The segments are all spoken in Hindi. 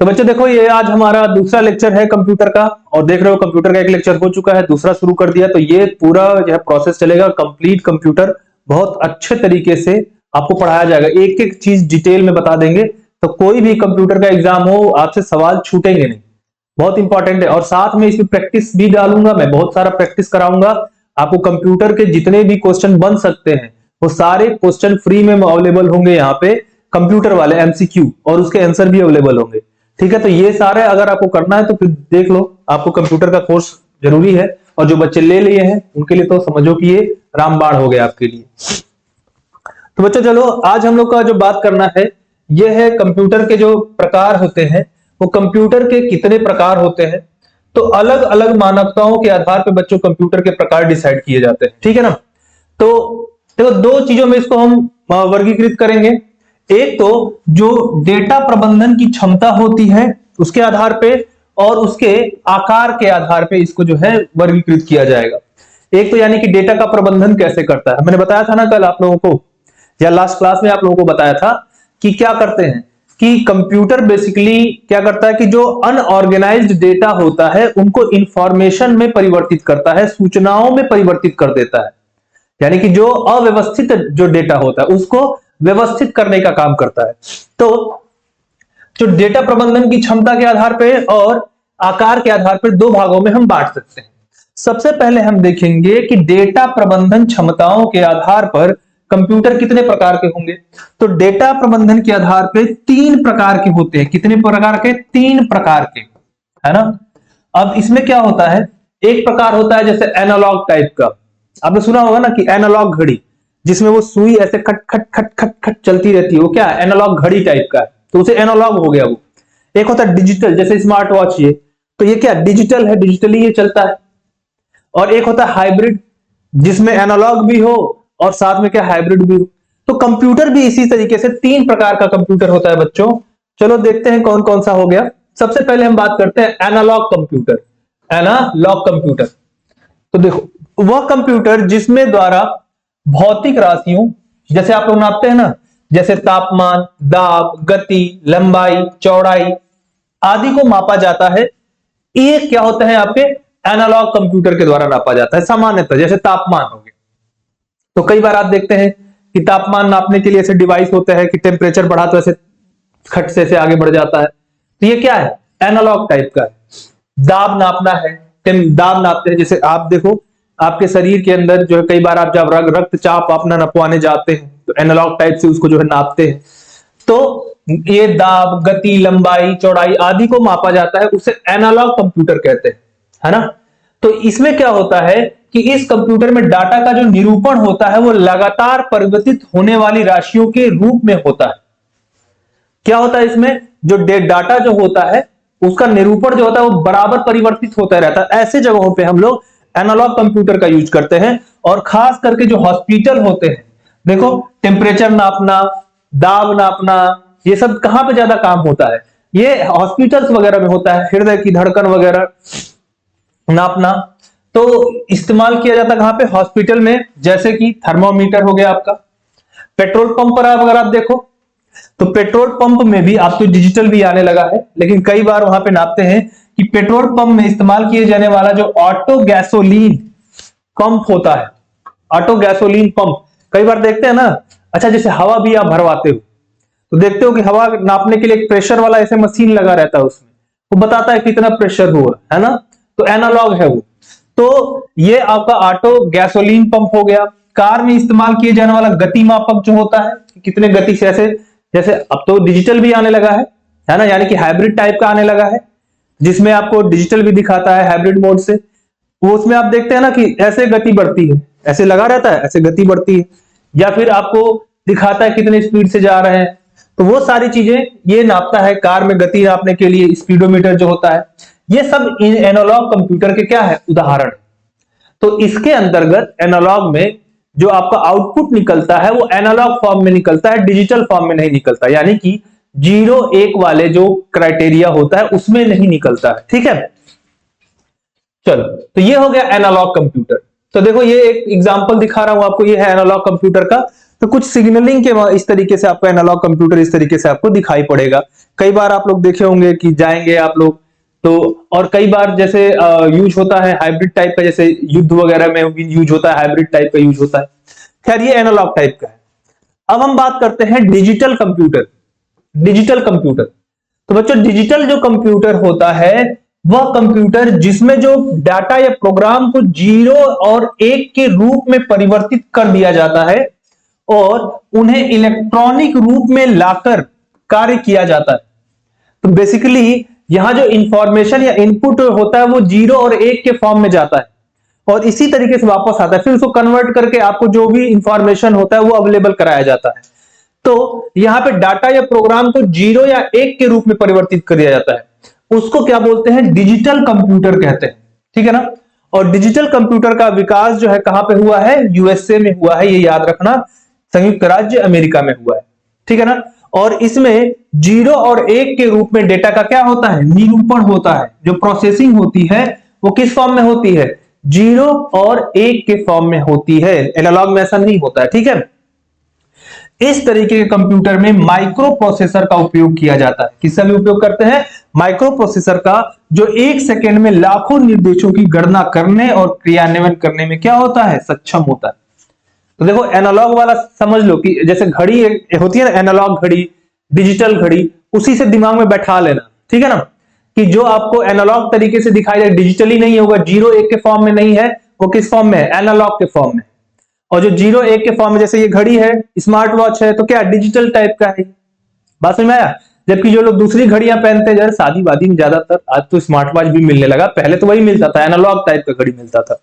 तो बच्चों देखो, ये आज हमारा दूसरा लेक्चर है कंप्यूटर का, और देख रहे हो कंप्यूटर का एक लेक्चर हो चुका है, दूसरा शुरू कर दिया। तो ये पूरा जो है प्रोसेस चलेगा, कंप्लीट कंप्यूटर बहुत अच्छे तरीके से आपको पढ़ाया जाएगा, एक एक चीज डिटेल में बता देंगे। तो कोई भी कंप्यूटर का एग्जाम हो, आपसे सवाल छूटेंगे नहीं, बहुत इंपॉर्टेंट है। और साथ में इसमें प्रैक्टिस भी डालूंगा, मैं बहुत सारा प्रैक्टिस कराऊंगा आपको। कंप्यूटर के जितने भी क्वेश्चन बन सकते हैं वो सारे क्वेश्चन फ्री में अवेलेबल होंगे यहाँ पे, कंप्यूटर वाले एमसीक्यू, और उसके आंसर भी अवेलेबल होंगे। ठीक है, तो ये सारे अगर आपको करना है तो फिर देख लो, आपको कंप्यूटर का कोर्स जरूरी है। और जो बच्चे ले लिए हैं उनके लिए तो समझो कि ये रामबाण हो गया आपके लिए। तो बच्चों चलो, आज हम लोग का जो बात करना है ये है कंप्यूटर के जो प्रकार होते हैं, वो कंप्यूटर के कितने प्रकार होते हैं। तो अलग अलग मानवताओं के आधार पर बच्चों कंप्यूटर के प्रकार डिसाइड किए जाते हैं, ठीक है ना। तो देखो, दो चीजों में इसको हम वर्गीकृत करेंगे। एक तो जो डेटा प्रबंधन की क्षमता होती है उसके आधार पे, और उसके आकार के आधार पे इसको जो है वर्गीकृत किया जाएगा। एक तो यानी कि डेटा का प्रबंधन कैसे करता है, मैंने बताया था ना कल आप लोगों को, या लास्ट क्लास में आप लोगों को बताया था कि क्या करते हैं कि कंप्यूटर बेसिकली क्या करता है कि जो अनऑर्गेनाइज्ड डेटा होता है उनको इंफॉर्मेशन में परिवर्तित करता है, सूचनाओं में परिवर्तित कर देता है। यानी कि जो अव्यवस्थित जो डेटा होता है उसको व्यवस्थित करने का काम करता है। तो जो डेटा प्रबंधन की क्षमता के आधार पर और आकार के आधार पर दो भागों में हम बांट सकते हैं। सबसे पहले हम देखेंगे कि डेटा प्रबंधन क्षमताओं के आधार पर कंप्यूटर कितने प्रकार के होंगे। तो डेटा प्रबंधन के आधार पर तीन प्रकार के होते हैं। कितने प्रकार के? तीन प्रकार के, है ना। अब इसमें क्या होता है, एक प्रकार होता है जैसे एनालॉग टाइप का, आपने सुना होगा ना कि एनालॉग घड़ी, जिसमें वो सुई ऐसे खट खट खट खट खट चलती रहती है, वो क्या है, एनालॉग घड़ी टाइप का है, तो उसे एनालॉग हो गया वो। एक होता है डिजिटल, जैसे स्मार्ट वॉच, ये तो ये क्या डिजिटल है, डिजिटली ये चलता है। और एक होता है हाइब्रिड, जिसमें एनालॉग भी हो और साथ में क्या हाइब्रिड भी हो। तो कंप्यूटर भी इसी तरीके से तीन प्रकार का कंप्यूटर होता है बच्चों। चलो देखते हैं कौन कौन सा हो गया। सबसे पहले हम बात करते हैं एनालॉग कंप्यूटर। एनालॉग कंप्यूटर, तो देखो वह कंप्यूटर जिसमें द्वारा भौतिक राशियों, जैसे आप लोग नापते हैं ना, जैसे तापमान, दाब, गति, लंबाई, चौड़ाई आदि को मापा जाता है, ये क्या होता है आपके एनालॉग कंप्यूटर के द्वारा नापा जाता है। सामान्यतः जैसे तापमान हो गया, तो कई बार आप देखते हैं कि तापमान नापने के लिए ऐसे डिवाइस होते हैं कि टेम्परेचर बढ़ा तो ऐसे खट से आगे बढ़ जाता है, तो ये क्या है, एनालॉग टाइप का है। दाब नापना है, दाब नापते हैं, जैसे आप देखो आपके शरीर के अंदर जो है कई बार आप जब रक्तचाप अपना नपवाने जाते हैं तो एनालॉग टाइप से उसको जो है नापते हैं। तो ये दाब, गति, लंबाई, चौड़ाई आदि को मापा जाता है, उसे एनालॉग कंप्यूटर कहते हैं, है ना। तो इसमें क्या होता है कि इस कंप्यूटर में डाटा का जो निरूपण होता है वो लगातार परिवर्तित होने वाली राशियों के रूप में होता है। क्या होता है इसमें, जो डाटा जो होता है उसका निरूपण जो होता है वो बराबर परिवर्तित होता रहता है। ऐसे जगहों पे हम लोग एनालॉग कंप्यूटर का यूज करते हैं। और खास करके जो हॉस्पिटल होते हैं, देखो टेम्परेचर नापना, दाब नापना, ये सब कहां पे ज्यादा काम होता है, ये हॉस्पिटल्स वगैरह में होता है। हृदय की धड़कन वगैरह नापना तो इस्तेमाल किया जाता है कहां पे, हॉस्पिटल में। जैसे कि थर्मोमीटर हो गया आपका। पेट्रोल पंप पर अगर आप देखो तो पेट्रोल पंप में भी अब तो डिजिटल भी आने लगा है, लेकिन कई बार वहां पे नापते हैं कि पेट्रोल पंप में इस्तेमाल किए जाने वाला जो ऑटो गैसोलीन पंप होता है, ऑटो गैसोलीन पंप कई बार देखते हैं ना। अच्छा, जैसे हवा भी आप भरवाते हो तो देखते हो कि हवा नापने के लिए एक प्रेशर वाला ऐसे मशीन लगा रहता है, उसमें वो बताता है कितना प्रेशर हुआ, है ना। तो एनालॉग है वो। तो ये आपका ऑटो गैसोलीन पंप हो गया। कार में इस्तेमाल किए जाने वाला गति मापक जो होता है, कितने गति से, ऐसे जैसे अब तो डिजिटल भी आने लगा है ना, यानी कि हाइब्रिड टाइप का आने लगा है, जिसमें आपको डिजिटल भी दिखाता है हाइब्रिड मोड से। वो उसमें आप देखते हैं ना कि ऐसे गति बढ़ती है, ऐसे लगा रहता है, ऐसे गति बढ़ती है, या फिर आपको दिखाता है कितने स्पीड से जा रहे हैं। तो वो सारी चीजें ये नापता है। कार में गति नापने के लिए स्पीडोमीटर जो होता है, ये सब एनालॉग कंप्यूटर के क्या है, उदाहरण। तो इसके अंतर्गत एनालॉग में जो आपका आउटपुट निकलता है वो एनालॉग फॉर्म में निकलता है, डिजिटल फॉर्म में नहीं निकलता, यानी कि 0-1 वाले जो क्राइटेरिया होता है उसमें नहीं निकलता है, ठीक है। चलो, तो ये हो गया एनालॉग कंप्यूटर। तो देखो ये एक एग्जांपल दिखा रहा हूं आपको, ये है एनालॉग कंप्यूटर का। तो कुछ सिग्नलिंग के इस तरीके से आपको एनालॉग कंप्यूटर इस तरीके से आपको दिखाई पड़ेगा। कई बार आप लोग देखे होंगे कि जाएंगे आप लोग तो, और कई बार जैसे यूज होता है हाइब्रिड टाइप का, जैसे युद्ध वगैरह में भी यूज होता है, हाइब्रिड टाइप का यूज होता है। खैर ये एनालॉग टाइप का है। अब हम बात करते हैं डिजिटल कंप्यूटर। डिजिटल कंप्यूटर, तो बच्चों डिजिटल जो कंप्यूटर होता है वह कंप्यूटर जिसमें जो डाटा या प्रोग्राम को 0 और 1 के रूप में परिवर्तित कर दिया जाता है और उन्हें इलेक्ट्रॉनिक रूप में लाकर कार्य किया जाता है। तो बेसिकली यहां जो इंफॉर्मेशन या इनपुट होता है वो 0 और 1 के फॉर्म में जाता है और इसी तरीके से वापस आता है, फिर उसको कन्वर्ट करके आपको जो भी इंफॉर्मेशन होता है वो अवेलेबल कराया जाता है। तो यहां पे डाटा या प्रोग्राम को 0 या 1 के रूप में परिवर्तित कर दिया जाता है, उसको क्या बोलते हैं, डिजिटल कंप्यूटर कहते हैं। ठीक है ना। और डिजिटल कंप्यूटर का विकास जो है कहां पे हुआ है, यूएसए में हुआ है, ये याद रखना, संयुक्त राज्य अमेरिका में हुआ है। ठीक है ना। और इसमें 0 और 1 के रूप में डेटा का क्या होता है, निरूपण होता है। जो प्रोसेसिंग होती है वो किस फॉर्म में होती है, 0 और 1 के फॉर्म में होती है। एनालॉग में ऐसा नहीं होता है। ठीक है। इस तरीके के कंप्यूटर में माइक्रो प्रोसेसर का उपयोग किया जाता है। किसका भी उपयोग करते हैं, माइक्रो प्रोसेसर का, जो 1 सेकेंड में लाखों निर्देशों की गणना करने और क्रियान्वयन करने में क्या होता है, सक्षम होता है। तो देखो एनालॉग वाला समझ लो कि जैसे घड़ी होती है ना, एनालॉग घड़ी, डिजिटल घड़ी, उसी से दिमाग में बैठा लेना। ठीक है ना, कि जो आपको एनालॉग तरीके से दिखाई दे, डिजिटली नहीं होगा, 0-1 के फॉर्म में नहीं है, वो किस फॉर्म में है, एनालॉग के फॉर्म में। और जो 0-1 के फॉर्म में, जैसे ये घड़ी है, स्मार्ट वॉच है, तो क्या डिजिटल टाइप का है। बात समझ में आया। जबकि जो लोग दूसरी घड़ियां पहनते हैं, जैसे शादी वादी में ज्यादातर, आज तो स्मार्ट वॉच भी मिलने लगा, पहले तो वही मिलता था, एनालॉग टाइप का घड़ी मिलता था।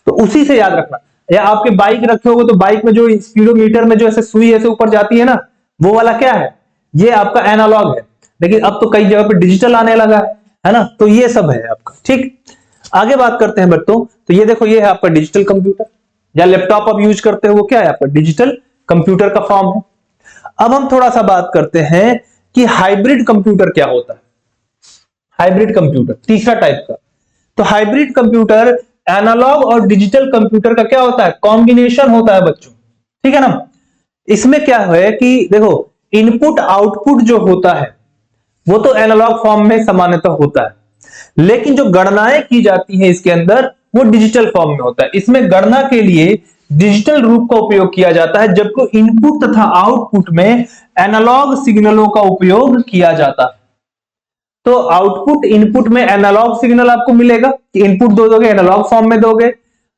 तो उसी से याद रखना। या आपके बाइक रखे होगे तो बाइक में जो स्पीडोमीटर में जो ऐसे सुई ऐसे ऊपर जाती है ना, वो वाला क्या है, ये आपका एनालॉग है। लेकिन अब तो कई जगह पे डिजिटल आने लगा है ना। तो ये सब है आपका। ठीक, आगे बात करते हैं बच्चों। तो ये देखो, ये है आपका डिजिटल कंप्यूटर, या लैपटॉप आप यूज करते हो, वो क्या है आपका डिजिटल कंप्यूटर का फॉर्म है। अब हम थोड़ा सा बात करते हैं कि हाइब्रिड कंप्यूटर क्या होता है। हाइब्रिड कंप्यूटर तीसरा टाइप का। तो हाइब्रिड कंप्यूटर एनालॉग और डिजिटल कंप्यूटर का क्या होता है, कॉम्बिनेशन होता है बच्चों। ठीक है ना। इसमें क्या है कि देखो, इनपुट आउटपुट जो होता है वो तो एनालॉग फॉर्म में सामान्यतः होता है, लेकिन जो गणनाएं की जाती हैं इसके अंदर वो डिजिटल फॉर्म में होता है। इसमें गणना के लिए डिजिटल रूप का उपयोग किया जाता है, जबकि इनपुट तथा आउटपुट में एनालॉग सिग्नलों का उपयोग किया जाता है। तो आउटपुट इनपुट में एनालॉग सिग्नल आपको मिलेगा, कि इनपुट दोगे एनालॉग फॉर्म में दोगे,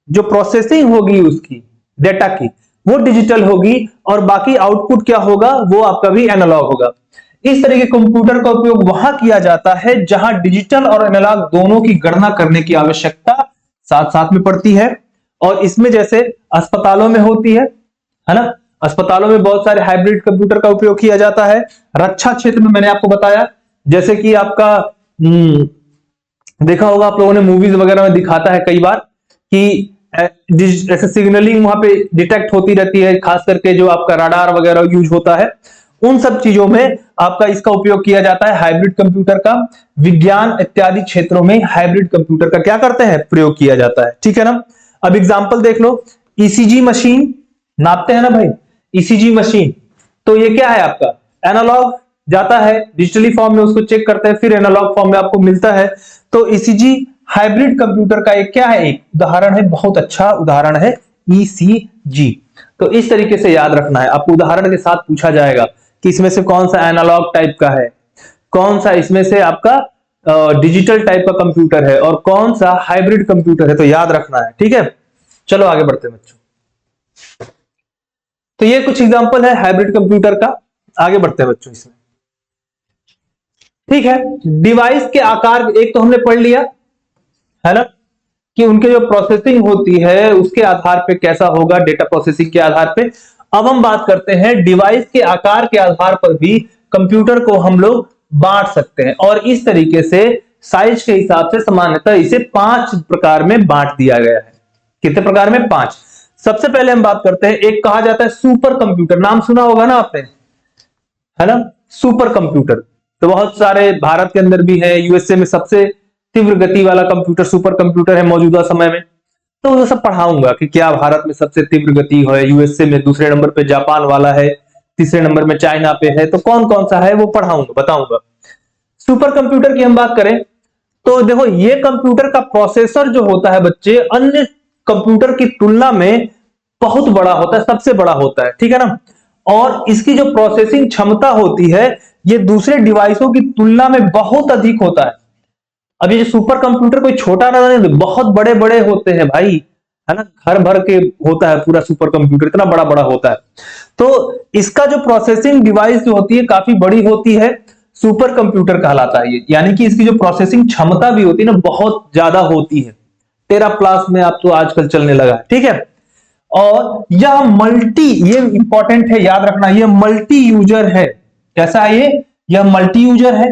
जो प्रोसेसिंग होगी उसकी डेटा की वो डिजिटल होगी, और बाकी आउटपुट क्या होगा, वो आपका भी एनालॉग होगा। इस तरह के कंप्यूटर का उपयोग वहां किया जाता है जहां डिजिटल और एनालॉग दोनों की गणना करने की आवश्यकता साथ साथ में पड़ती है। और इसमें जैसे अस्पतालों में होती है ना, अस्पतालों में बहुत सारे हाइब्रिड कंप्यूटर का उपयोग किया जाता है। रक्षा क्षेत्र में मैंने आपको बताया, जैसे कि आपका देखा होगा आप लोगों ने, मूवीज वगैरह में दिखाता है कई बार कि ऐसे सिग्नलिंग वहां पे डिटेक्ट होती रहती है, खास करके जो आपका राडार वगैरह यूज होता है, उन सब चीजों में आपका इसका उपयोग किया जाता है हाइब्रिड कंप्यूटर का। विज्ञान इत्यादि क्षेत्रों में हाइब्रिड कंप्यूटर का क्या करते हैं, प्रयोग किया जाता है। ठीक है ना। अब एग्जांपल देख लो, ईसीजी मशीन नापते हैं ना भाई, ईसीजी मशीन, तो ये क्या है आपका एनालॉग, जाता है डिजिटली फॉर्म में, उसको चेक करते हैं, फिर एनालॉग फॉर्म में आपको मिलता है। तो ईसीजी हाइब्रिड कंप्यूटर का एक क्या है, एक उदाहरण है, बहुत अच्छा उदाहरण है ईसीजी। तो इस तरीके से याद रखना है, आपको उदाहरण के साथ पूछा जाएगा कि इसमें से कौन सा एनालॉग टाइप का है, कौन सा इसमें से आपका डिजिटल टाइप का कंप्यूटर है, और कौन सा हाइब्रिड कंप्यूटर है, तो याद रखना है। ठीक है, चलो आगे बढ़ते हैं बच्चों। तो ये कुछ एग्जांपल है हाइब्रिड कंप्यूटर का, आगे बढ़ते हैं बच्चों इसमें। ठीक है, डिवाइस के आकार एक तो हमने पढ़ लिया है ना, कि उनके जो प्रोसेसिंग होती है उसके आधार पे कैसा होगा, डेटा प्रोसेसिंग के आधार पे। अब हम बात करते हैं डिवाइस के आकार के आधार पर भी कंप्यूटर को हम लोग बांट सकते हैं, और इस तरीके से साइज के हिसाब से सामान्यतः इसे 5 प्रकार में बांट दिया गया है। कितने प्रकार में, 5। सबसे पहले हम बात करते हैं, एक कहा जाता है सुपर कंप्यूटर, नाम सुना होगा ना आपने, है ना, सुपर कंप्यूटर। तो बहुत सारे भारत के अंदर भी है, यूएसए में सबसे तीव्र गति वाला कंप्यूटर सुपर कंप्यूटर है मौजूदा समय में। तो वो सब पढ़ाऊंगा कि क्या भारत में सबसे तीव्र गति है, यूएसए में दूसरे नंबर पे जापान वाला है, तीसरे नंबर में चाइना पे है, तो कौन कौन सा है वो पढ़ाऊंगा, बताऊंगा। सुपर कंप्यूटर की हम बात करें तो देखो ये कंप्यूटर का प्रोसेसर जो होता है बच्चे अन्य कंप्यूटर की तुलना में बहुत बड़ा होता है, सबसे बड़ा होता है, ठीक है ना। और इसकी जो प्रोसेसिंग क्षमता होती है ये दूसरे डिवाइसों की तुलना में बहुत अधिक होता है। अब ये जो सुपर कंप्यूटर कोई छोटा ना, बहुत बड़े बड़े होते हैं भाई, है ना, घर भर के होता है पूरा सुपर कंप्यूटर, इतना बड़ा बड़ा होता है। तो इसका जो प्रोसेसिंग डिवाइस जो होती है काफी बड़ी होती है, सुपर कंप्यूटर कहलाता है ये, यानी कि इसकी जो प्रोसेसिंग क्षमता भी होती है ना बहुत ज्यादा होती है, टेरा प्लस में आप तो आजकल चलने लगा है, ठीक है। और यह मल्टी, ये इंपॉर्टेंट है याद रखना, ये मल्टी यूजर है। कैसा है ये? यह मल्टी यूजर है।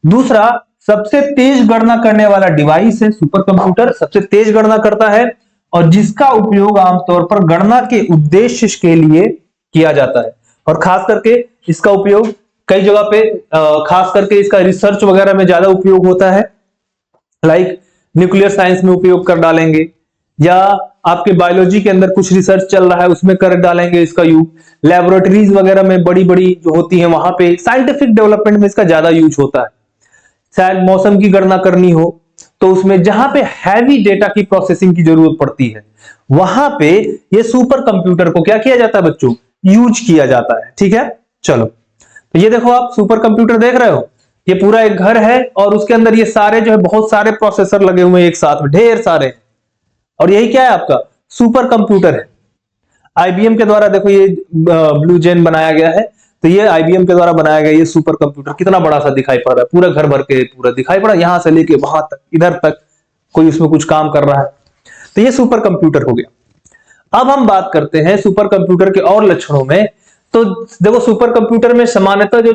दूसरा, सबसे तेज गणना करने वाला डिवाइस है सुपर कंप्यूटर, सबसे तेज गणना करता है और जिसका उपयोग आमतौर पर गणना के उद्देश्य के लिए किया जाता है। और खास करके इसका उपयोग कई जगह पे, खास करके इसका रिसर्च वगैरह में ज्यादा उपयोग होता है, लाइक न्यूक्लियर साइंस में उपयोग कर डालेंगे, या आपके बायोलॉजी के अंदर कुछ रिसर्च चल रहा है उसमें कर डालेंगे इसका यूज, लेबोरेटरीज वगैरह में बड़ी बड़ी जो होती है वहां पे साइंटिफिक डेवलपमेंट में इसका ज्यादा यूज होता है। शायद मौसम की गणना करनी हो तो उसमें जहां पे हैवी डेटा की प्रोसेसिंग की जरूरत पड़ती है वहां पे ये सुपर कंप्यूटर को क्या किया जाता है बच्चों, यूज किया जाता है, ठीक है। चलो तो ये देखो आप सुपर कंप्यूटर देख रहे हो, ये पूरा एक घर है और उसके अंदर ये सारे जो है बहुत सारे प्रोसेसर लगे हुए हैं एक साथ में, ढेर सारे, और यही क्या है आपका सुपर कंप्यूटर है। आईबीएम के द्वारा देखो ये ब्लू जेन बनाया गया है, तो ये आईबीएम के द्वारा बनाया गया ये सुपर कंप्यूटर कितना बड़ा सा दिखाई पड़ रहा है, पूरा घर भर के पूरा दिखाई पड़ा, यहां से लेके वहां तक, इधर तक कोई उसमें कुछ काम कर रहा है, तो ये सुपर कंप्यूटर हो गया। अब हम बात करते हैं सुपर कंप्यूटर के और लक्षणों में। तो देखो सुपर कंप्यूटर में सामान्यतः जो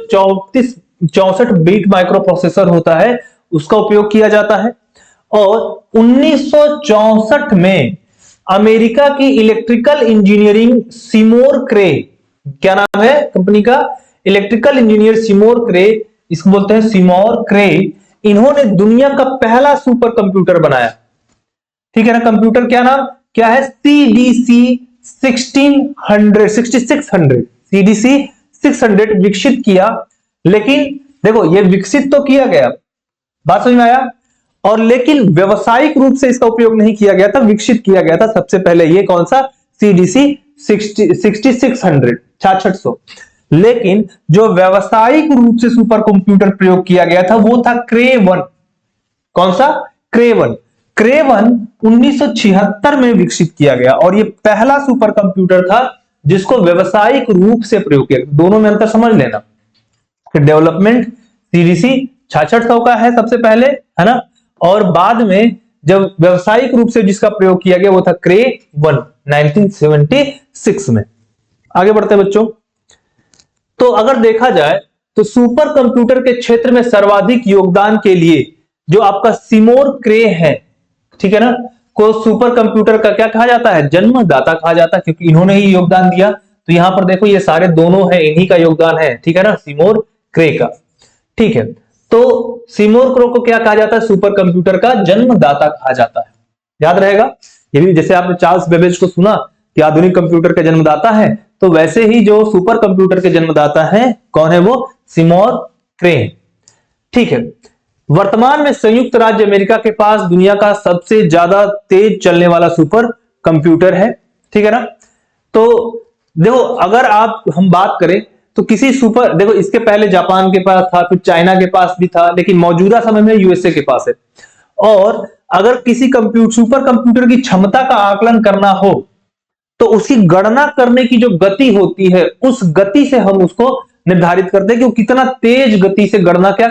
64 बिट माइक्रो प्रोसेसर होता है उसका उपयोग किया जाता है। और 1964 में अमेरिका की इलेक्ट्रिकल इंजीनियरिंग सिमोर क्रे, क्या नाम है कंपनी का, इलेक्ट्रिकल इंजीनियर सिमोर क्रे, इसको बोलते हैं सिमोर क्रे, इन्होंने दुनिया का पहला सुपर कंप्यूटर बनाया, ठीक है ना। कंप्यूटर क्या नाम क्या है, सीडीसी 6600 सीडीसी 600 विकसित किया। लेकिन देखो ये विकसित तो किया गया, बात समझ में आया, और लेकिन व्यवसायिक रूप से इसका उपयोग नहीं किया गया था, विकसित किया गया था सबसे पहले ये कौन सा, सीडीसी 6600। लेकिन जो व्यावसायिक रूप से सुपर कंप्यूटर प्रयोग किया गया था वो था क्रे-1। कौन सा, क्रे-1। क्रे-1 1976 में विकसित किया गया और ये पहला सुपर कंप्यूटर था जिसको व्यवसायिक रूप से प्रयोग किया। दोनों में अंतर समझ लेना, डेवलपमेंट सीडीसी 6600 का है सबसे पहले, है ना, और बाद में जब व्यवसायिक रूप से जिसका प्रयोग किया गया वो था क्रे-1 1976 में। आगे बढ़ते हैं बच्चों। तो अगर देखा जाए तो सुपर कंप्यूटर के क्षेत्र में सर्वाधिक योगदान के लिए जो आपका सिमोर क्रे है, ठीक है ना, को सुपर कंप्यूटर का क्या कहा जाता है, जन्मदाता कहा जाता है, क्योंकि इन्होंने ही योगदान दिया। तो यहां पर देखो ये सारे दोनों है, इन्हीं का योगदान है, ठीक है ना, सिमोर क्रे का, ठीक है। तो सिमोर क्रे को क्या कहा जाता है, सुपर कंप्यूटर का जन्मदाता कहा जाता है, याद रहेगा। ये भी जैसे आपने चार्ल्स बेबेज को सुना कि आधुनिक कंप्यूटर का जन्मदाता है, तो वैसे ही जो सुपर कंप्यूटर के जन्मदाता है कौन है, वो सिमोर क्रे, ठीक है। वर्तमान में संयुक्त राज्य अमेरिका के पास दुनिया का सबसे ज्यादा तेज चलने वाला सुपर कंप्यूटर है, ठीक है ना। तो देखो अगर हम बात करें तो किसी सुपर, देखो इसके पहले जापान के पास था, फिर चाइना के पास भी था, लेकिन मौजूदा समय में यूएसए के पास है। और अगर किसी सुपर कंप्यूटर की क्षमता का आकलन करना हो तो उसकी गणना करने की जो गति होती है उस गति से हम उसको निर्धारित करते हैं कि वो कितना तेज गति से गणना क्या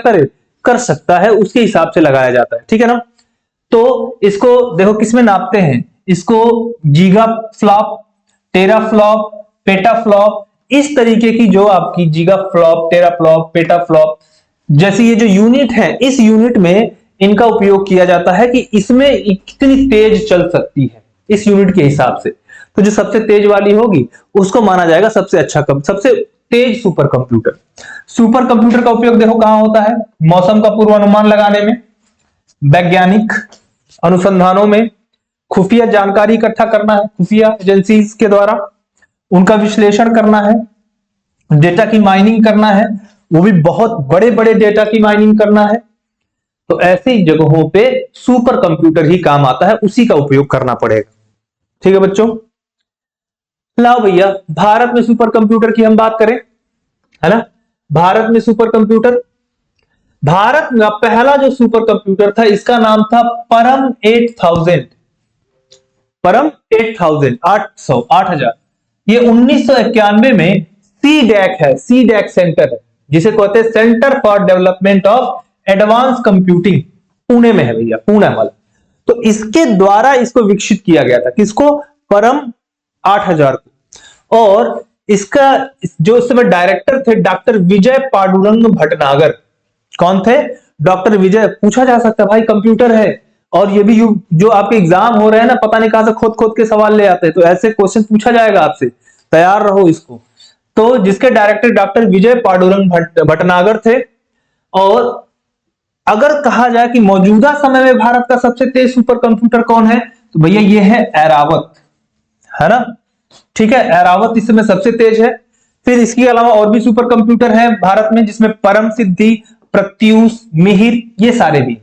कर सकता है, उसके हिसाब से लगाया जाता है, ठीक है ना। तो इसको देखो किसमें नापते हैं, इसको गीगा फ्लॉप, टेरा फ्लॉप, पेटा फ्लॉप, इस तरीके की जो आपकी गीगा फ्लॉप, टेरा फ्लॉप, पेटा फ्लॉप जैसी ये जो यूनिट है, इस यूनिट में इनका उपयोग किया जाता है कि इसमें कितनी तेज चल सकती है इस यूनिट के हिसाब से। तो जो सबसे तेज वाली होगी उसको माना जाएगा सबसे अच्छा सबसे तेज सुपर कंप्यूटर। सुपर कंप्यूटर का उपयोग देखो कहां होता है, मौसम का पूर्वानुमान लगाने में, वैज्ञानिक अनुसंधानों में, खुफिया जानकारी इकट्ठा करना है, खुफिया एजेंसीज के द्वारा उनका विश्लेषण करना है, डेटा की माइनिंग करना है, वो भी बहुत बड़े बड़े डेटा की माइनिंग करना है। तो ऐसी जगहों पे सुपर कंप्यूटर ही काम आता है, उसी का उपयोग करना पड़ेगा। ठीक है बच्चों, लाओ भैया भारत में सुपर कंप्यूटर की हम बात करें, है ना। भारत में सुपर कंप्यूटर, भारत में पहला जो सुपर कंप्यूटर था इसका नाम था परम 8000, परम 8000, 8000। ये 1991 में सीडैक है, सीडैक सेंटर है, जिसे कहते हैं centre for development of advance computing, Pune में है भैया, पुणे वाला। तो इसके द्वारा इसको विकसित किया गया था, किसको, परम 8000 को। और इसका जो उस समय डायरेक्टर थे डॉक्टर विजय पांडुरंग भटनागर। कौन थे, डॉक्टर विजय। पूछा जा सकता है भाई कंप्यूटर है, और ये भी जो आपके एग्जाम हो रहे हैं ना, पता नहीं कहां से खोद खोद के सवाल ले आते हैं, तो ऐसे क्वेश्चन पूछा जाएगा आपसे, तैयार रहो इसको। तो जिसके डायरेक्टर डॉक्टर विजय पांडुरंग भटनागर थे। और अगर कहा जाए कि मौजूदा समय में भारत का सबसे तेज सुपर कंप्यूटर कौन है, तो भैया ये है ऐरावत, है ना। ठीक है, ऐरावत इस समय सबसे तेज है। फिर इसके अलावा और भी सुपर कंप्यूटर है भारत में, जिसमें परम सिद्धि, प्रत्यूष, मिहिर, ये सारे भी।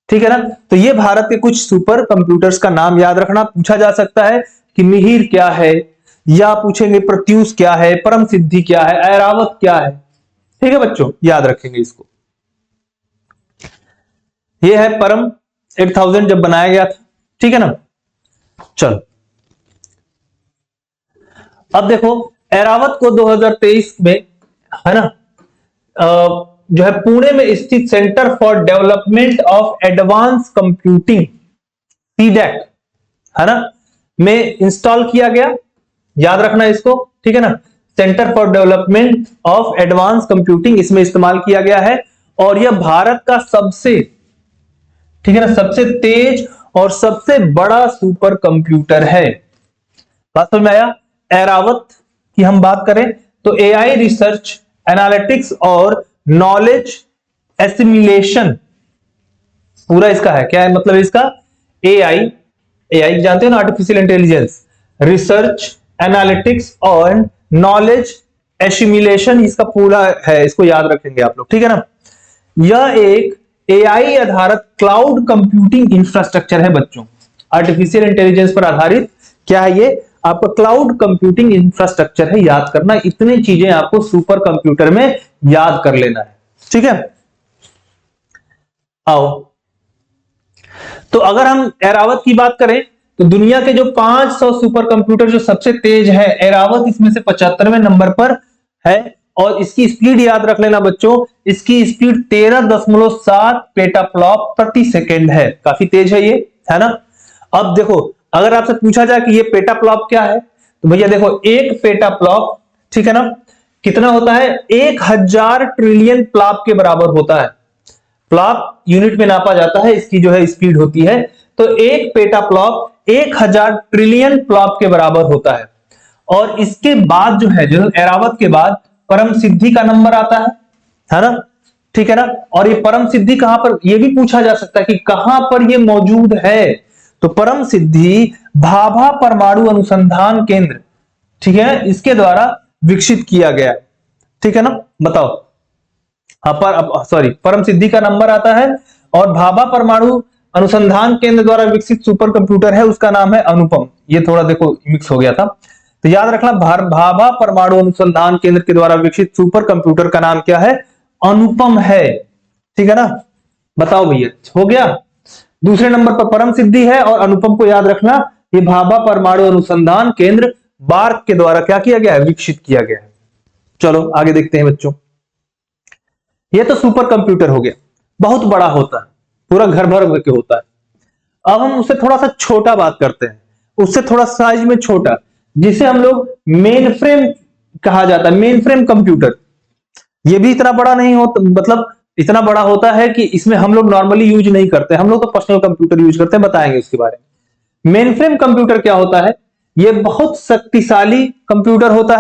ठीक है ना। तो ये भारत के कुछ सुपर कंप्यूटर्स का नाम याद रखना, पूछा जा सकता है कि मिहिर क्या है, या पूछेंगे प्रत्यूष क्या है, परम सिद्धि क्या है, ऐरावत क्या है। ठीक है बच्चों, याद रखेंगे इसको। ये है परम 8000 जब बनाया गया था। ठीक है ना। चलो अब देखो, ऐरावत को 2023 में, है ना, जो है पुणे में स्थित centre for development of advance computing, CDAC, है ना, में इंस्टॉल किया गया। याद रखना इसको। ठीक है ना, centre for development of advance computing इसमें इस्तेमाल किया गया है। और यह भारत का सबसे, ठीक है ना, सबसे तेज और सबसे बड़ा सुपर कंप्यूटर है। बात समझ में आया। ऐरावत की हम बात करें तो एआई रिसर्च, एनालिटिक्स और नॉलेज एसिमिलेशन, पूरा इसका है। क्या है मतलब इसका, एआई, एआई जानते हो ना, आर्टिफिशियल इंटेलिजेंस, रिसर्च, एनालिटिक्स और नॉलेज एसिमिलेशन, इसका पूरा है, इसको याद रखेंगे आप लोग। ठीक है ना। यह एक एआई आधारित क्लाउड कंप्यूटिंग इंफ्रास्ट्रक्चर है बच्चों, आर्टिफिशियल इंटेलिजेंस पर आधारित। क्या है ये, आपका क्लाउड कंप्यूटिंग इंफ्रास्ट्रक्चर है, याद करना। इतनी चीजें आपको सुपर कंप्यूटर में याद कर लेना है। ठीक है, आओ। तो अगर हम ऐरावत की बात करें तो दुनिया के जो 500 सुपर कंप्यूटर जो सबसे तेज है, ऐरावत इसमें से 75वें नंबर पर है। और इसकी स्पीड याद रख लेना बच्चों, इसकी स्पीड 13.7 पेटाफ्लॉप प्रति सेकेंड है, काफी तेज है ये, है ना। अब देखो, अगर आपसे पूछा जाए कि ये पेटाफ्लॉप क्या है, तो भैया देखो, एक पेटाफ्लॉप, ठीक है ना, कितना होता है, 1000 ट्रिलियन प्लॉप के बराबर होता है। प्लॉप यूनिट में नापा जाता है, इसकी जो है स्पीड होती है। तो एक पेटाफ्लॉप 1000 ट्रिलियन प्लॉप के बराबर होता है। और इसके बाद जो है, जो ऐरावत के बाद परम सिद्धि का नंबर आता है ना। ठीक है ना। और ये परम सिद्धि कहां पर, ये भी पूछा जा सकता है कि कहां पर ये मौजूद है। तो परम सिद्धि भाभा परमाणु अनुसंधान केंद्र, ठीक है, इसके द्वारा विकसित किया गया। ठीक है ना, बताओ। सॉरी, परम सिद्धि का नंबर आता है और भाभा परमाणु अनुसंधान केंद्र द्वारा विकसित सुपर कंप्यूटर है, उसका नाम है अनुपम। ये थोड़ा देखो मिक्स हो गया था, तो याद रखना, भाभा परमाणु अनुसंधान केंद्र के द्वारा विकसित सुपर कंप्यूटर का नाम क्या है, अनुपम है। ठीक है ना, बताओ भैया, हो गया। दूसरे नंबर पर परम सिद्धि है और अनुपम को याद रखना, ये भाभा परमाणु अनुसंधान केंद्र बार्क के द्वारा क्या किया गया है, विकसित किया गया है। चलो आगे देखते हैं बच्चों। ये तो सुपर कंप्यूटर हो गया, बहुत बड़ा होता है, पूरा घर भर के होता है। अब हम उससे थोड़ा सा छोटा बात करते हैं, उससे थोड़ा साइज में छोटा, जिसे हम लोग मेन फ्रेम कहा जाता है, मेन फ्रेम कंप्यूटर। ये भी इतना बड़ा नहीं होता, मतलब इतना बड़ा होता है कि इसमें हम लोग नॉर्मली यूज नहीं करते, हम लोग तो पर्सनल कंप्यूटर यूज करते हैं, बताएंगे उसके बारे में। मेन फ्रेम कंप्यूटर क्या होता है, ये बहुत शक्तिशाली कंप्यूटर होता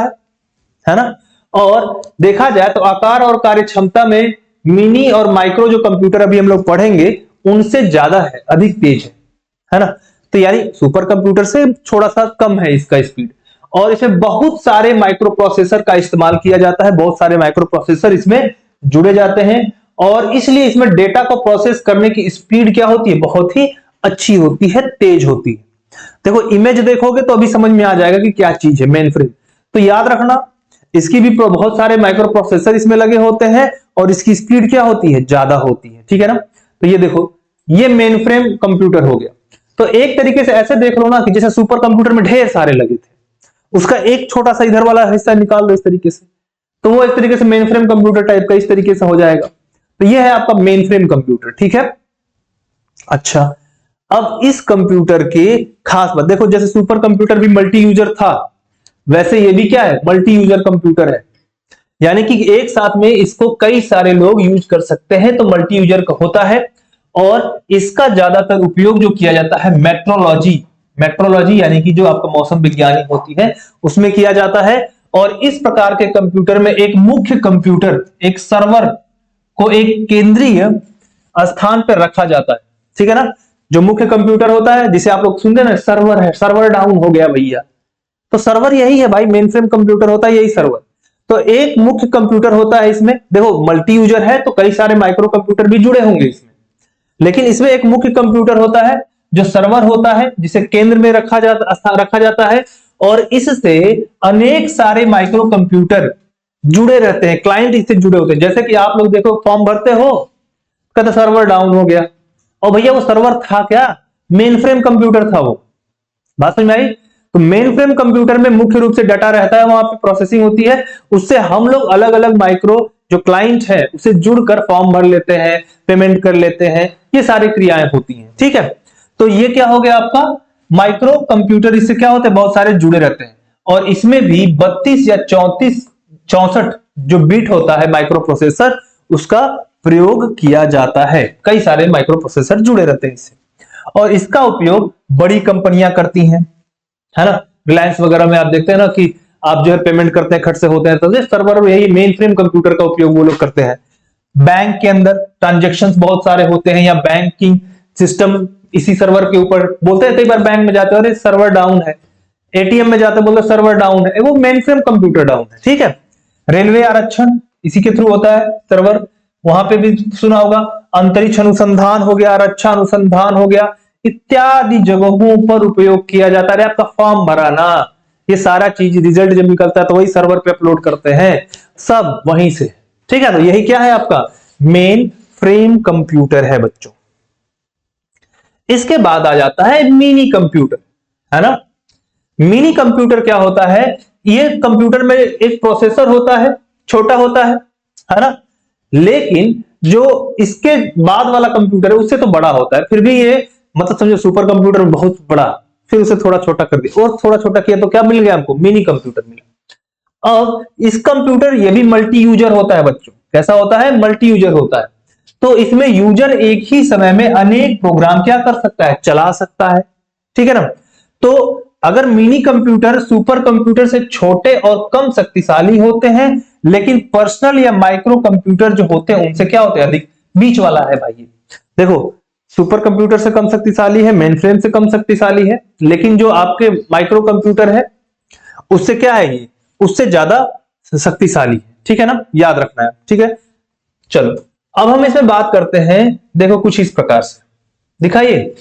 है ना। और देखा जाए तो आकार और कार्य क्षमता में मिनी और माइक्रो जो कंप्यूटर अभी हम लोग पढ़ेंगे उनसे ज्यादा है, अधिक तेज है ना। तो यानी सुपर कंप्यूटर से थोड़ा सा कम है इसका स्पीड, और इसमें बहुत सारे माइक्रो प्रोसेसर का इस्तेमाल किया जाता है, बहुत सारे माइक्रो प्रोसेसर इसमें जुड़े जाते हैं, और इसलिए इसमें डेटा को प्रोसेस करने की स्पीड क्या होती है, बहुत ही अच्छी होती है, तेज होती है। देखो इमेज देखोगे तो अभी समझ में आ जाएगा कि क्या चीज है मेन फ्रेम। तो याद रखना इसकी भी बहुत सारे माइक्रो प्रोसेसर इसमें लगे होते हैं, और इसकी स्पीड क्या होती है, ज्यादा होती है, ठीक है ना। तो ये देखो ये मेन फ्रेम कंप्यूटर हो गया। तो एक तरीके से ऐसे देख लो ना कि जैसे सुपर कंप्यूटर में ढेर सारे लगे थे, उसका एक छोटा सा इधर वाला हिस्सा निकाल दो इस तरीके से, तो वो एक तरीके से मेन फ्रेम कंप्यूटर टाइप का इस तरीके से हो जाएगा। तो ये है आपका मेन फ्रेम कंप्यूटर, ठीक है। अच्छा, अब इस कंप्यूटर के खास बात देखो, जैसे सुपर कंप्यूटर भी मल्टी यूजर था, वैसे ये भी क्या है, मल्टी यूजर कंप्यूटर है, यानी कि एक साथ में इसको कई सारे लोग यूज कर सकते हैं, तो मल्टी यूजर का होता है। और इसका ज्यादातर उपयोग जो किया जाता है मेट्रोलॉजी यानी कि जो आपका मौसम विज्ञानी होती है उसमें किया जाता है। और इस प्रकार के कंप्यूटर में एक मुख्य कंप्यूटर, एक सर्वर को एक केंद्रीय स्थान पर रखा जाता है, ठीक है ना। जो मुख्य कंप्यूटर होता है जिसे आप लोग सुनते ना, सर्वर है, सर्वर डाउन हो गया भैया, तो सर्वर यही है भाई, मेन फ्रेम कंप्यूटर होता है यही सर्वर। तो एक मुख्य कंप्यूटर होता है इसमें, देखो मल्टी यूजर है तो कई सारे माइक्रो कंप्यूटर भी जुड़े होंगे इसमें, लेकिन इसमें एक मुख्य कंप्यूटर होता है जो सर्वर होता है, जिसे केंद्र में रखा जाता है, और इससे अनेक सारे माइक्रो कंप्यूटर जुड़े रहते हैं, क्लाइंट इससे जुड़े होते हैं। जैसे कि आप लोग देखो फॉर्म भरते हो, कहते सर्वर डाउन हो गया, और भैया वो सर्वर था क्या, मेन फ्रेम कंप्यूटर था वो, बात समझ में आई। तो मेन फ्रेम कंप्यूटर में मुख्य रूप से डाटा रहता है, वहां पे प्रोसेसिंग होती है, उससे हम लोग अलग अलग माइक्रो जो क्लाइंट है उसे जुड़कर फॉर्म भर लेते हैं, पेमेंट कर लेते हैं, ये सारी क्रियाएं होती हैं, ठीक है। तो ये क्या हो गया आपका माइक्रो कंप्यूटर, इससे क्या होता है, बहुत सारे जुड़े रहते हैं, और इसमें भी 32 या 64 जो बिट होता है माइक्रो प्रोसेसर, उसका प्रयोग किया जाता है, कई सारे माइक्रो प्रोसेसर जुड़े रहते हैं इससे, और इसका उपयोग बड़ी कंपनियां करती हैं, है ना। रिलायंस वगैरह में आप देखते हैं ना कि आप जो है पेमेंट करते हैं खट से होते हैं, तो सर्वर यही मेन फ्रेम कंप्यूटर का उपयोग वो लोग करते हैं। बैंक के अंदर ट्रांजेक्शंस बहुत सारे होते हैं, या बैंकिंग सिस्टम इसी सर्वर के ऊपर, बोलते हैं कई बार बैंक में जाते हैं अरे सर्वर डाउन है, एटीएम में जाते बोलते सर्वर डाउन है, वो मेन फ्रेम कंप्यूटर डाउन है, ठीक है। रेलवे आरक्षण इसी के थ्रू होता है सर्वर, वहां पे भी सुना होगा। अंतरिक्ष अनुसंधान हो गया, रक्षा अनुसंधान हो गया, इत्यादि जगहों पर उपयोग किया जाता है। आपका फॉर्म भराना, ये सारा चीज रिजल्ट जब निकलता है तो वही सर्वर पे अपलोड करते हैं, सब वहीं से, ठीक है। तो यही क्या है आपका मेन फ्रेम कंप्यूटर है बच्चों। इसके बाद आ जाता है मिनी कंप्यूटर, है ना। मिनी कंप्यूटर क्या होता है, ये कंप्यूटर में एक प्रोसेसर होता है, छोटा होता है ना, लेकिन जो इसके बाद वाला कंप्यूटर है उससे तो बड़ा होता है, फिर भी ये मतलब समझो सुपर कंप्यूटर बहुत बड़ा, फिर उसे थोड़ा छोटा कर दिया और थोड़ा छोटा किया तो क्या मिल गया हमको, मिनी कंप्यूटर मिला। अब इस कंप्यूटर ये भी मल्टी यूजर होता है बच्चों, कैसा होता है, मल्टी यूजर होता है। तो इसमें यूजर एक ही समय में अनेक प्रोग्राम क्या कर सकता है, चला सकता है, ठीक है ना। तो अगर मिनी कंप्यूटर सुपर कंप्यूटर से छोटे और कम शक्तिशाली होते हैं, लेकिन पर्सनल या माइक्रो कंप्यूटर जो होते हैं उनसे क्या होते हैं, अधिक बीच वाला है भाई। देखो सुपर कंप्यूटर से कम शक्तिशाली है, मेन फ्रेम से कम शक्तिशाली है, लेकिन जो आपके माइक्रो कंप्यूटर है उससे क्या है, ये उससे ज्यादा शक्तिशाली है, ठीक है ना, याद रखना है, ठीक है। चलो अब हम इसमें बात करते हैं, देखो कुछ इस प्रकार से दिखाइए।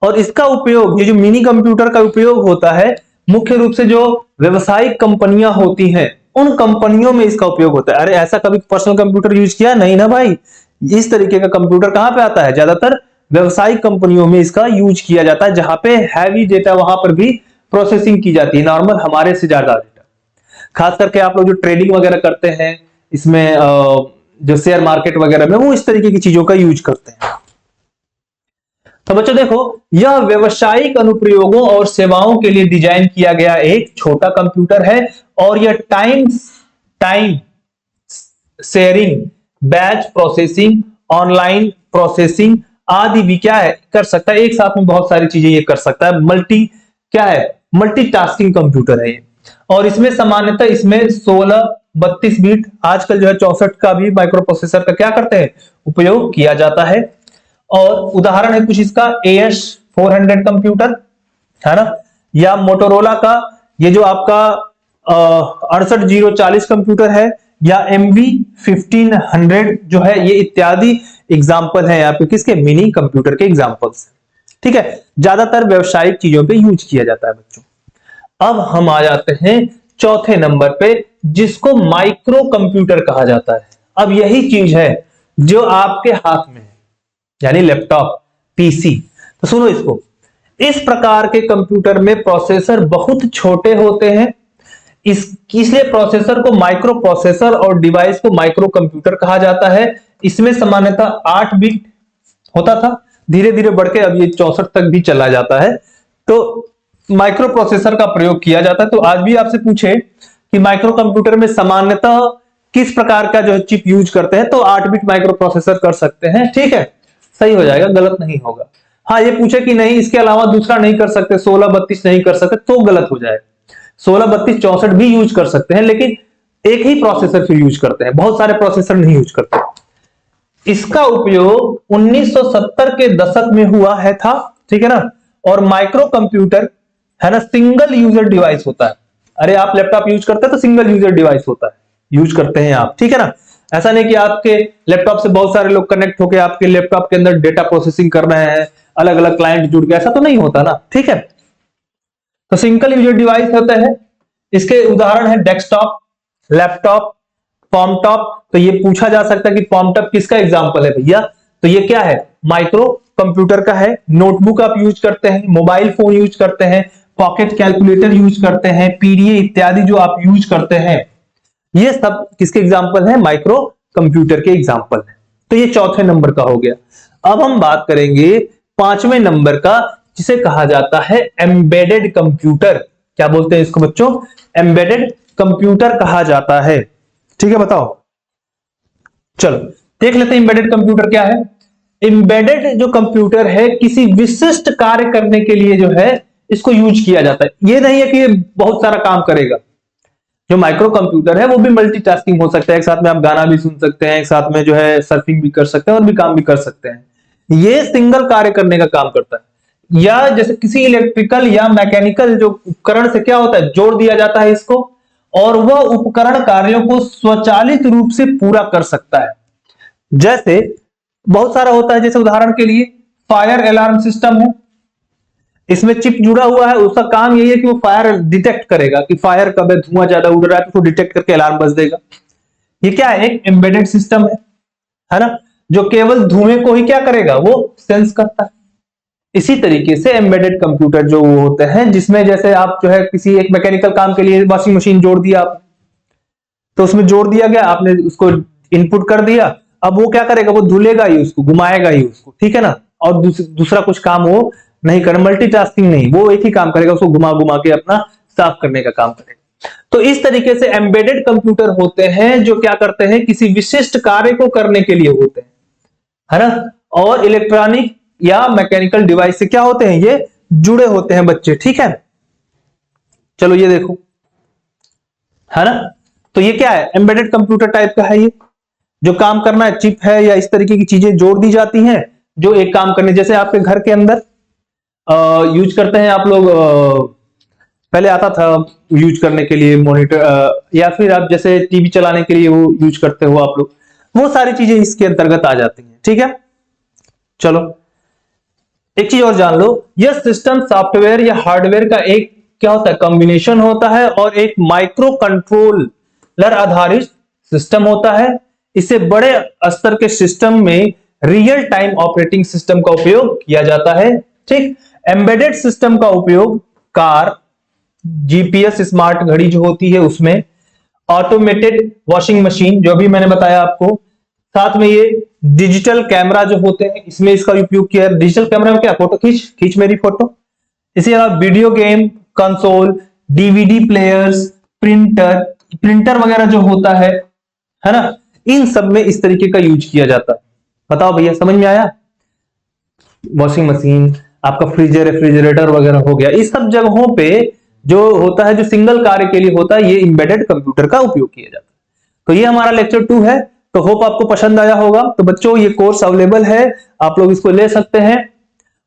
और इसका उपयोग, ये जो मिनी कंप्यूटर का उपयोग होता है, मुख्य रूप से जो व्यवसायिक कंपनियां होती हैं उन कंपनियों में इसका उपयोग होता है। अरे ऐसा कभी पर्सनल कंप्यूटर यूज किया नहीं ना भाई, इस तरीके का कंप्यूटर कहां पे आता है, ज्यादातर व्यवसायिक कंपनियों में इसका यूज किया जाता है, जहां पे हैवी डेटा वहां पर भी प्रोसेसिंग की जाती है, नॉर्मल हमारे से ज्यादा डेटा। खास करके आप लोग जो ट्रेडिंग वगैरह करते हैं इसमें, जो शेयर मार्केट वगैरह में, वो इस तरीके की चीजों का यूज करते हैं। तो बच्चों देखो, यह व्यावसायिक अनुप्रयोगों और सेवाओं के लिए डिजाइन किया गया एक छोटा कंप्यूटर है, और यह time sharing, batch processing, online processing आदि भी क्या है कर सकता है, एक साथ में बहुत सारी चीजें ये कर सकता है। मल्टीटास्किंग कंप्यूटर है ये। और इसमें सामान्यतः इसमें 16-32 बिट, आजकल जो है 64 का भी माइक्रो प्रोसेसर का क्या करते हैं, उपयोग किया जाता है। और उदाहरण है कुछ इसका, AS400 कंप्यूटर, है ना, या मोटोरोला का ये जो आपका 68040 कंप्यूटर है, या MV1500 जो है, ये इत्यादि एग्जाम्पल है यहाँ पे किसके, मिनी कंप्यूटर के एग्जाम्पल्स। ठीक है, ज्यादातर व्यवसायिक चीजों पे यूज किया जाता है बच्चों। अब हम आ जाते हैं चौथे नंबर पे, जिसको माइक्रो कंप्यूटर कहा जाता है। अब यही चीज है जो आपके हाथ में है, यानी लैपटॉप, पीसी। तो सुनो इसको, इस प्रकार के कंप्यूटर में प्रोसेसर बहुत छोटे होते हैं, इसलिए प्रोसेसर को माइक्रो प्रोसेसर और डिवाइस को माइक्रो कंप्यूटर कहा जाता है। इसमें सामान्यतः 8 बिट होता था, धीरे धीरे बढ़ के अब ये 64 तक भी चला जाता है। तो माइक्रो प्रोसेसर का प्रयोग किया जाता है। तो आज भी आपसे पूछे कि माइक्रो कंप्यूटर में सामान्यतः किस प्रकार का जो है चिप यूज करते हैं, तो 8 बिट माइक्रो प्रोसेसर कर सकते हैं। ठीक है, सही हो जाएगा, गलत नहीं होगा। हाँ, ये पूछे कि नहीं इसके अलावा दूसरा नहीं कर सकते, 16 32 नहीं कर सकते, तो गलत हो जाएगा। 16 32 64 भी यूज कर सकते हैं, लेकिन एक ही प्रोसेसर फिर यूज करते हैं, बहुत सारे प्रोसेसर नहीं यूज करते। इसका उपयोग 1970 के दशक में हुआ है था, ठीक है ना। और माइक्रो कंप्यूटर है ना, सिंगल यूजर डिवाइस होता है। अरे आप लैपटॉप यूज करते हैं तो सिंगल यूजर डिवाइस होता है, यूज करते हैं आप, ठीक है ना। ऐसा नहीं कि आपके लैपटॉप से बहुत सारे लोग कनेक्ट होकर आपके लैपटॉप के अंदर डेटा प्रोसेसिंग कर रहे हैं, अलग अलग क्लाइंट जुड़ के, ऐसा तो नहीं होता ना, ठीक है। तो सिंगल यूजर डिवाइस होता है। इसके उदाहरण है डेस्कटॉप, लैपटॉप, पॉमटॉप। तो ये पूछा जा सकता है कि पॉमटॉप किसका एग्जांपल है भैया, तो ये क्या है, माइक्रो कंप्यूटर का है। नोटबुक आप यूज करते हैं, मोबाइल फोन यूज करते हैं, पॉकेट कैलकुलेटर यूज करते हैं, पीडीए इत्यादि जो आप यूज करते हैं, ये सब किसके एग्जांपल है, माइक्रो कंप्यूटर के एग्जांपल है। तो ये चौथे नंबर का हो गया। अब हम बात करेंगे पांचवें नंबर का, जिसे कहा जाता है एम्बेडेड कंप्यूटर। क्या बोलते हैं इसको बच्चों, एम्बेडेड कंप्यूटर कहा जाता है। ठीक है, बताओ, चलो देख लेते हैं एम्बेडेड कंप्यूटर क्या है। एम्बेडेड जो कंप्यूटर है, किसी विशिष्ट कार्य करने के लिए जो है इसको यूज किया जाता है। ये नहीं है कि ये बहुत सारा काम करेगा। जो माइक्रो कंप्यूटर है वो भी मल्टीटास्किंग हो सकता है, एक साथ में आप गाना भी सुन सकते हैं, एक साथ में जो है सर्फिंग भी कर सकते हैं, और भी काम भी कर सकते हैं। ये सिंगल कार्य करने का काम करता है। या जैसे किसी इलेक्ट्रिकल या मैकेनिकल जो उपकरण से क्या होता है, जोड़ दिया जाता है इसको, और वह उपकरण कार्यों को स्वचालित रूप से पूरा कर सकता है। जैसे बहुत सारा होता है, जैसे उदाहरण के लिए फायर अलार्म सिस्टम है, इसमें चिप जुड़ा हुआ है। उसका काम यही है कि वो फायर डिटेक्ट करेगा कि फायर कब है, धुआं ज्यादा उड़ रहा है, तो उसको डिटेक्ट करके अलार्म बज देगा। ये क्या है, एक एम्बेडेड सिस्टम है ना, जो केवल धुएं को ही क्या करेगा, वो सेंस करता है। इसी तरीके से एम्बेडेड कंप्यूटर जो वो होते हैं, जिसमें जैसे आप जो है किसी एक मैकेनिकल काम के लिए वॉशिंग मशीन जोड़ दिया आपने, तो उसमें जोड़ दिया गया, आपने उसको इनपुट कर दिया, अब वो क्या करेगा, वो धुलेगा ही उसको, घुमाएगा ही उसको, ठीक है ना। और दूसरा कुछ काम वो नहीं करे, मल्टीटास्किंग नहीं, वो एक ही काम करेगा, उसको घुमा घुमा के अपना साफ करने का काम करेगा। तो इस तरीके से एम्बेडेड कंप्यूटर होते हैं जो क्या करते हैं, किसी विशिष्ट कार्य को करने के लिए होते हैं, है ना। और इलेक्ट्रॉनिक या मैकेनिकल डिवाइस से क्या होते हैं, ये जुड़े होते हैं बच्चे, ठीक है। चलो ये देखो, है ना। तो ये क्या है, एम्बेडेड कंप्यूटर टाइप का है। ये जो काम करना है, चिप है या इस तरीके की चीजें जोड़ दी जाती हैं जो एक काम करने, जैसे आपके घर के अंदर यूज करते हैं आप लोग, पहले आता था यूज करने के लिए मॉनिटर, या फिर आप जैसे टीवी चलाने के लिए वो यूज करते हो आप लोग, वो सारी चीजें इसके अंतर्गत आ जाती हैं, ठीक है। चलो एक चीज और जान लो, यह सिस्टम सॉफ्टवेयर या हार्डवेयर का एक क्या होता है, कॉम्बिनेशन होता है, और एक माइक्रो कंट्रोलर आधारित सिस्टम होता है। इसे बड़े स्तर के सिस्टम में रियल टाइम ऑपरेटिंग सिस्टम का उपयोग किया जाता है, ठीक। एम्बेडेड सिस्टम का उपयोग कार, जीपीएस स्मार्ट घड़ी जो होती है उसमें, ऑटोमेटेड वॉशिंग मशीन जो भी मैंने बताया आपको, साथ में ये डिजिटल कैमरा जो होते हैं इसमें इसका उपयोग किया है। डिजिटल कैमरा में क्या, फोटो खींच मेरी फोटो। इसी अलावा video game console, DVD players, printer वगैरह जो होता है ना, इन सब में इस तरीके का यूज किया जाता है। बताओ भैया, समझ में आया। वॉशिंग मशीन, आपका फ्रिज, रेफ्रिजरेटर वगैरह हो गया, इस सब जगहों पे जो होता है, जो सिंगल कार्य के लिए होता है, ये एम्बेडेड कंप्यूटर का उपयोग किया जाता है। तो ये हमारा लेक्चर 2 है। तो होप आपको पसंद आया होगा। तो बच्चों ये कोर्स अवेलेबल है, आप लोग इसको ले सकते हैं।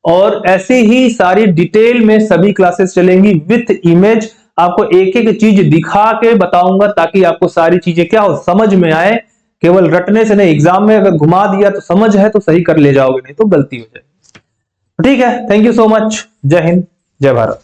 और ऐसे ही सारी डिटेल में सभी क्लासेस चलेंगी विथ इमेज। आपको एक एक चीज दिखा के बताऊंगा ताकि आपको सारी चीजें क्या हो समझ में आए। केवल रटने से नहीं, एग्जाम में अगर घुमा दिया तो समझ है तो सही कर ले जाओगे, नहीं तो गलती हो जाएगी। ठीक है, थैंक यू सो मच। जय हिंद, जय भारत।